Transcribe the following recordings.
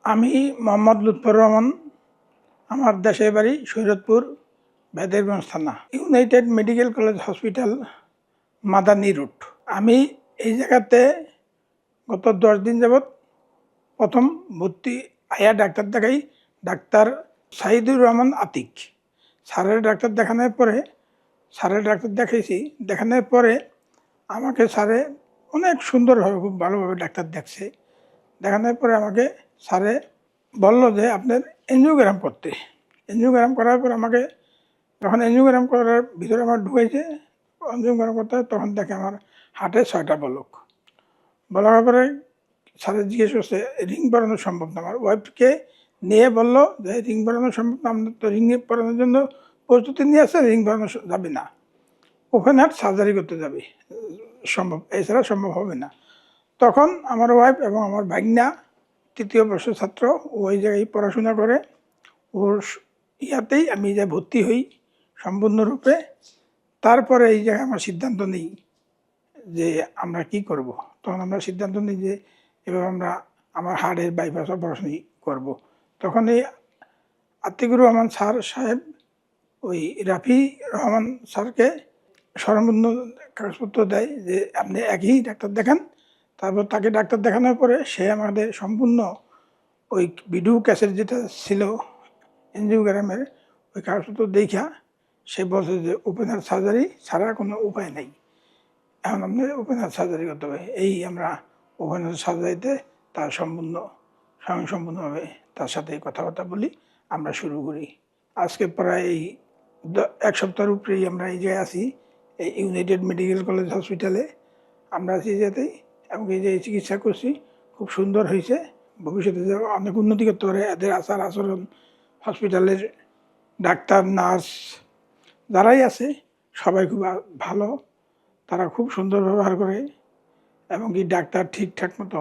আমি মোহাম্মদ লুৎফর রহমান। আমার দেশের বাড়ি শরীয়তপুর বেদেরগঞ্জ থানা, united medical college hospital, Madani route. আমি এই জায়গাতে গত 10 দিন যাবৎ প্রথম ভর্তি আয়া ডাক্তার দেখাই, ডাক্তার সাইদুর রহমান আতিক স্যারের ডাক্তার দেখাইছি। দেখানোর পরে আমাকে স্যারে অনেক সুন্দরভাবে, খুব ভালোভাবে ডাক্তার দেখছে। দেখানোর পরে আমাকে স্যারে বললো যে আপনার এনজিওগ্রাম করতে। এনজিওগ্রাম করার পর আমাকে যখন এনজিওগ্রাম করার ভিতরে আমার ঢুকেছে, এনজিওগ্রাম করতে হয়, তখন দেখে আমার হার্টে 6টা বলার পরে স্যারে জিজ্ঞেস করছে রিং পরানো সম্ভব না। আমার ওয়াইফকে নিয়ে বললো যে রিং পরানো সম্ভব না, আপনার তো রিং পরানোর জন্য প্রস্তুতি নিয়ে আসছে, রিং পরানো যাবে না, ওখানে আর সার্জারি করতে যাবে সম্ভব, এছাড়া সম্ভব হবে না। তখন আমার ওয়াইফ এবং আমার ভাগনা 3য় বর্ষের ছাত্র, ওই জায়গায় পড়াশোনা করে, ওর ইয়াতেই আমি যে ভর্তি হই সম্পূর্ণরূপে। তারপরে এই জায়গায় আমার সিদ্ধান্ত নিই যে আমরা কি করব। তখন আমরা সিদ্ধান্ত নিই যে এভাবে আমরা আমার হার্টের বাইপাস অপারেশনই করব। তখন এই আতিকুর রহমান স্যার সাহেব ওই রাফি রহমান স্যারকে সম্পূর্ণ কাগজপত্র দেয় যে আপনি একই ডাক্তার দেখান। তারপর তাকে ডাক্তার দেখানোর পরে সে আমাদের সম্পূর্ণ ওই ভিডিও ক্যাসেট যেটা ছিল এনজিওগ্রামের, ওই কাগজপত্র দেখা সে বলছে যে ওপেন হার্ট সার্জারি ছাড়া কোনো উপায় নেই, এখন আপনি ওপেন হার্ট সার্জারি করতে হবে। এই আমরা ওপেন হার্ট সার্জারিতে তার সম্পূর্ণভাবে তার সাথে কথাবার্তা বলি, আমরা শুরু করি। আজকে প্রায় এই 1 সপ্তাহের উপরেই আমরা এই জায়গায় আছি, এই ইউনাইটেড মেডিকেল কলেজ হসপিটালে আমরা আছি যেতেই, এবং এই যে চিকিৎসা করছি খুব সুন্দর হয়েছে। ভবিষ্যতে যে অনেক উন্নতি করতে পারে, এদের আচার আচরণ, হসপিটালের ডাক্তার নার্স যারাই আছে সবাই খুব ভালো, তারা খুব সুন্দর ব্যবহার করে, এবং কি ডাক্তার ঠিকঠাক মতো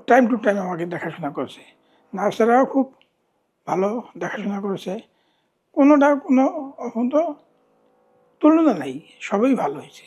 টাইম টু টাইম আমাকে দেখাশোনা করছে। নার্সেরাও খুব ভালো দেখাশোনা করেছে, কোনো এখন তো তুলনা নেই, সবই ভালো হয়েছে।